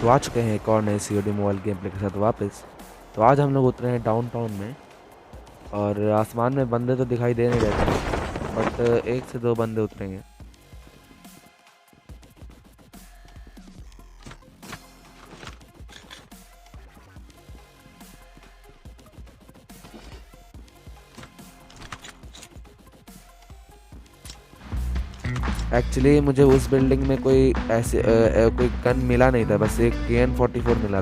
तो आ चुके हैं एक और नए सीओडी मोबाइल गेम प्ले के साथ वापस। तो आज हम लोग उतरे हैं डाउनटाउन में और आसमान में बंदे तो दिखाई दे नहीं रहे थे, बट एक से दो बंदे उतरेंगे। एक्चुअली मुझे उस बिल्डिंग में कोई ऐसे कोई गन मिला नहीं था, बस एक KN-44 मिला।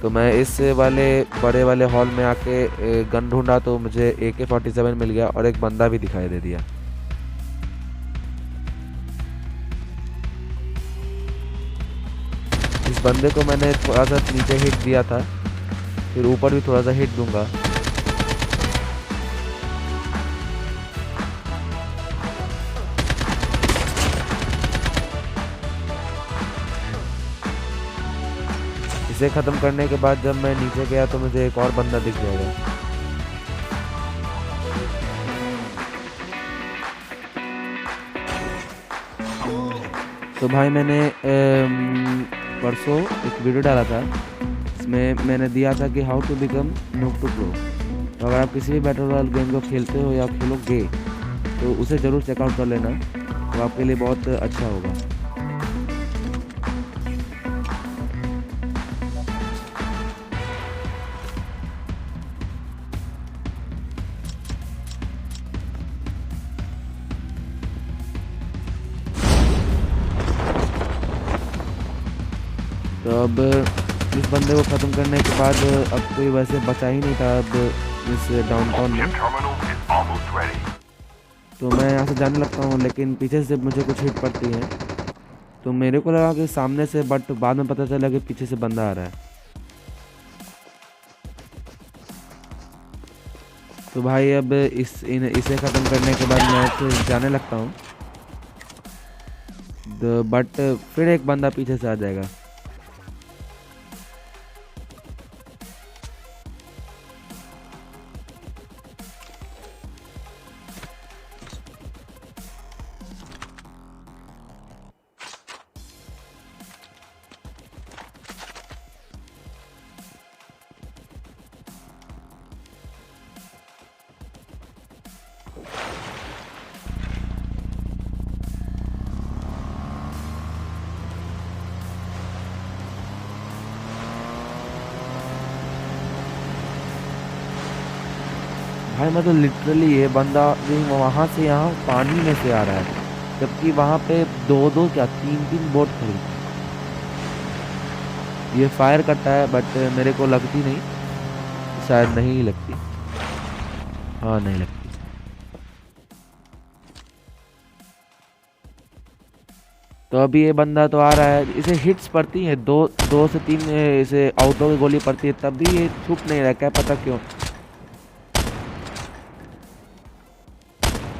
तो मैं इस वाले बड़े वाले हॉल में आके गन ढूंढा तो मुझे AK-47 मिल गया और एक बंदा भी दिखाई दे दिया। इस बंदे को मैंने थोड़ा सा नीचे हिट दिया था, फिर ऊपर भी थोड़ा सा हिट दूंगा। इसे ख़त्म करने के बाद जब मैं नीचे गया तो मुझे एक और बंदा दिख जाएगा। तो भाई मैंने परसों एक वीडियो डाला था, इसमें मैंने दिया था कि how to become noob to pro. तो अगर आप किसी भी बैटल रॉयल गेम को खेलते हो या खेलोगे तो उसे ज़रूर चेकआउट कर लेना, तो आपके लिए बहुत अच्छा होगा। तो अब इस बंदे को ख़त्म करने के बाद अब कोई वैसे बचा ही नहीं था अब इस डाउनटाउन में। तो मैं यहाँ से जाने लगता हूँ, लेकिन पीछे से मुझे कुछ हिट पड़ती है। तो मेरे को लगा कि सामने से, बट बाद में पता चला कि पीछे से बंदा आ रहा है। तो भाई अब इसे ख़त्म करने के बाद मैं फिर जाने लगता हूँ, बट फिर एक बंदा पीछे से आ जाएगा। भाई मैं तो लिटरली, ये बंदा वहाँ से यहाँ पानी में से आ रहा है, जबकि वहाँ पे दो दो क्या तीन तीन बोट खड़ी थी। ये फायर करता है बट मेरे को लगती नहीं, शायद नहीं लगती। हाँ, नहीं लगती। तो अभी ये बंदा तो आ रहा है, इसे हिट्स पड़ती है, दो दो से तीन इसे आउटो की गोली पड़ती है, तब भी ये छुप नहीं रहा, क्या पता क्यों।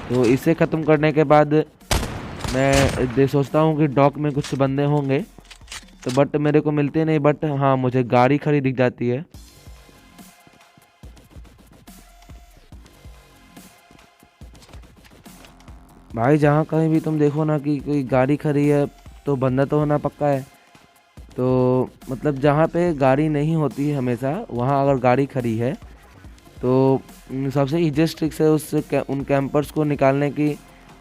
तो इसे ख़त्म करने के बाद मैं सोचता हूँ कि डॉक में कुछ बंदे होंगे, तो बट मेरे को मिलते नहीं। बट हाँ, मुझे गाड़ी खड़ी दिख जाती है। भाई जहाँ कहीं भी तुम देखो ना कि कोई गाड़ी खड़ी है, तो बंदा तो होना पक्का है। तो मतलब जहाँ पे गाड़ी नहीं होती है हमेशा, वहाँ अगर गाड़ी खड़ी है तो सबसे ईजीएस्ट ट्रिक्स है उन कैंपर्स को निकालने की।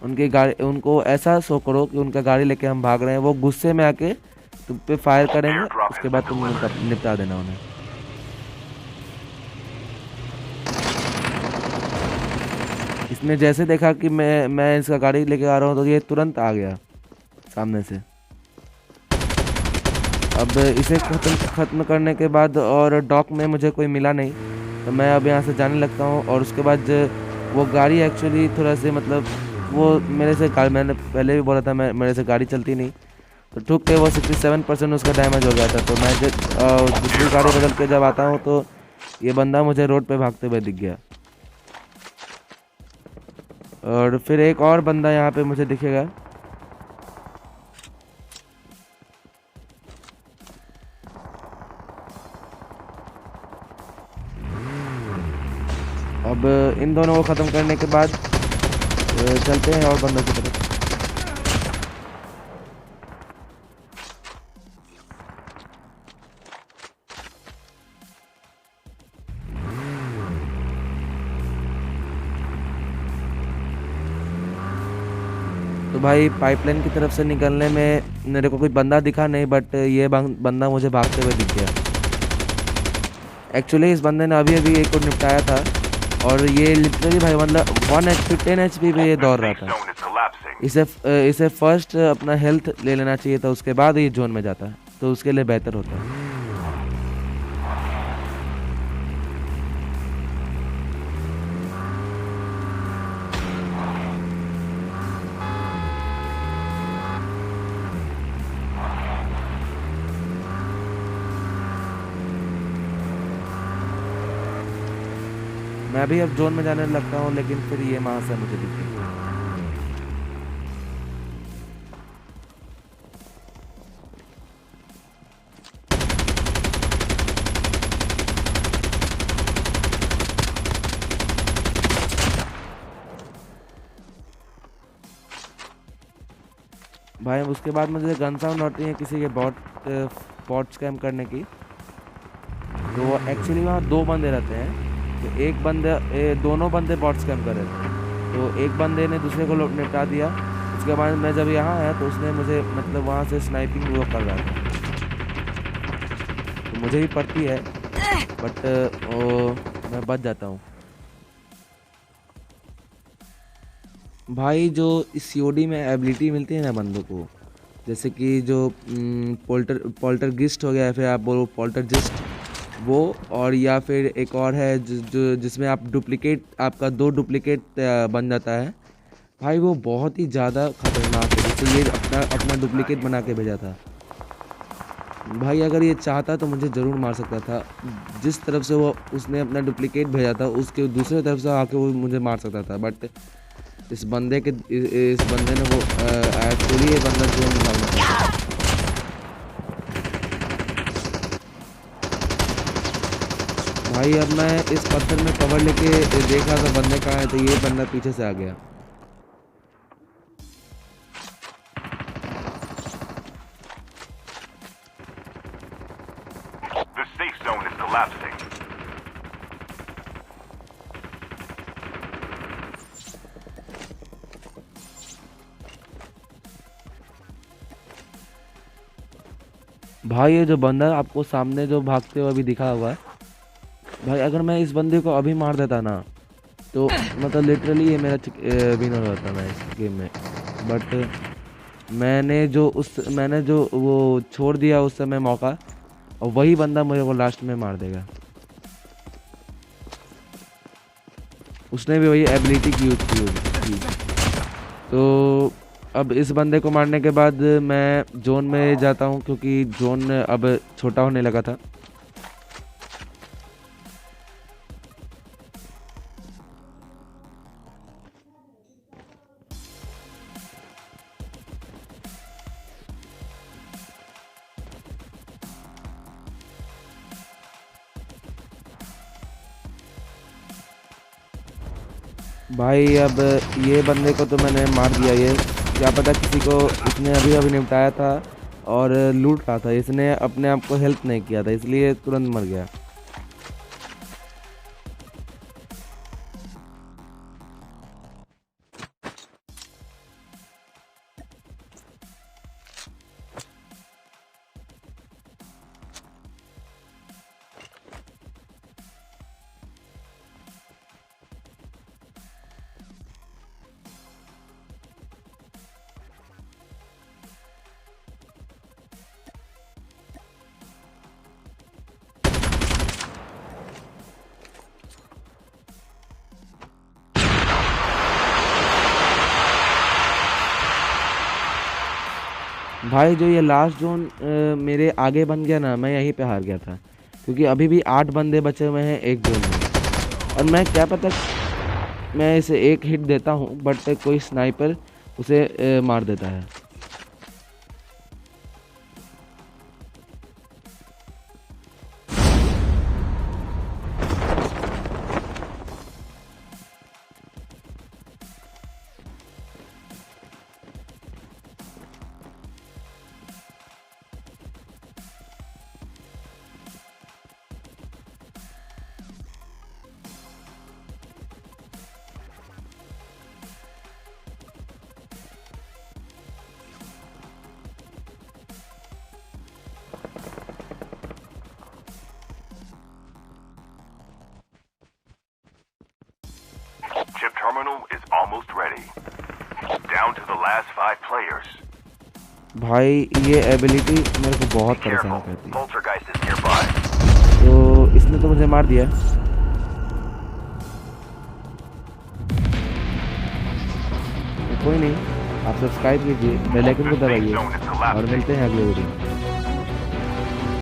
उनकी गाड़ी, उनको ऐसा शो करो कि उनका गाड़ी लेके हम भाग रहे हैं, वो गुस्से में आके तुम पे फायर करेंगे, उसके बाद तुम निपटा देना उन्हें। इसने जैसे देखा कि मैं इसका गाड़ी लेके आ रहा हूँ, तो ये तुरंत आ गया सामने से। अब इसे ख़त्म करने के बाद और डॉक में मुझे कोई मिला नहीं, तो मैं अब यहाँ से जाने लगता हूँ। और उसके बाद वो गाड़ी एक्चुअली थोड़ा से, मतलब वो मेरे से मैंने पहले भी बोला था, मेरे से गाड़ी चलती नहीं, तो ठुक के वो 67% उसका डैमेज हो गया था। तो मैं दूसरी गाड़ी बदल के जब आता हूँ तो ये बंदा मुझे रोड पे भागते हुए दिख गया। और फिर एक और बंदा यहाँ पे मुझे दिखेगा। अब इन दोनों को ख़त्म करने के बाद चलते हैं और बंदों की तरफ। तो भाई पाइपलाइन की तरफ से निकलने में मेरे को कोई बंदा दिखा नहीं, बट ये बंदा मुझे भागते हुए दिख गया। एक्चुअली इस बंदे ने अभी अभी एक को निपटाया था, और ये लिटरली भाई मतलब 10 HP पे ये The दौड़ रहा safe था। zone is collapsing. इसे फर्स्ट अपना हेल्थ ले लेना चाहिए था, उसके बाद ये जोन में जाता है तो उसके लिए बेहतर होता है। मैं भी अब जोन में जाने लगता हूँ, लेकिन फिर ये वहाँ से मुझे दिख गई। भाई उसके बाद मुझे गन साउंड आती है किसी के बॉट स्कैम करने की। तो एक्चुअली वहाँ दो बंदे रहते हैं, तो एक बंदे दोनों बंदे बॉट स्कैम कर रहे थे, तो एक बंदे ने दूसरे को निपटा दिया। उसके बाद मैं जब यहाँ आया तो उसने मुझे मतलब वहाँ से स्नाइपिंग वो कर रहा था, तो मुझे भी पड़ती है, बट मैं बच जाता हूँ। भाई जो इस सीओडी में एबिलिटी मिलती है ना बंदों को, जैसे कि जो पोल्टरगिस्ट हो गया, फिर आप बोलो पोल्टरजिस्ट वो, और या फिर एक और है जिसमें आप डुप्लीकेट, आपका 2 डुप्लीकेट बन जाता है। भाई वो बहुत ही ज़्यादा खतरनाक है, जैसे ये अपना अपना डुप्लीकेट बना के भेजा था। भाई अगर ये चाहता तो मुझे ज़रूर मार सकता था। जिस तरफ से वो उसने अपना डुप्लीकेट भेजा था उसके दूसरे तरफ से आके वो मुझे मार सकता था, बट इस बंदे ने वो एक्चुअली ये बंदा जो निकालना चाहता था। भाई अब मैं इस पत्थर में कवर लेके देख रहा था बंदे कहाँ है, तो ये बंदा पीछे से आ गया। The safe zone is collapsing. भाई ये जो बंदा आपको सामने जो भागते हुए अभी दिखा हुआ है, भाई अगर मैं इस बंदे को अभी मार देता ना, तो मतलब लिटरली ये मेरा विनर होता मैं इस गेम में। बट मैंने जो वो छोड़ दिया उस समय मौका, और वही बंदा मुझे वो लास्ट में मार देगा। उसने भी वही एबिलिटी की यूज की। तो अब इस बंदे को मारने के बाद मैं जोन में जाता हूँ, क्योंकि जोन अब छोटा होने लगा था। भाई अब ये बंदे को तो मैंने मार दिया, ये क्या पता किसी को इसने अभी अभी निपटाया था और लूट रहा था, इसने अपने आप को हेल्प नहीं किया था, इसलिए तुरंत मर गया। भाई जो ये लास्ट जोन मेरे आगे बन गया ना, मैं यहीं पे हार गया था, क्योंकि अभी भी 8 बंदे बचे हुए हैं एक जोन में, और मैं क्या पता मैं इसे एक हिट देता हूँ, बट कोई स्नाइपर उसे मार देता है। terminal is almost ready. Down to the last 5 players. भाई ये एबिलिटी मेरे को बहुत Be परेशान careful. करती है। Poltergeist is nearby. तो इसने तो मुझे मार दिया। तो कोई नहीं, आप सब्सक्राइब कीजिए, बेल आइकन को The safe दबाइए zone is और collapsing. मिलते हैं अगले वीडियो में।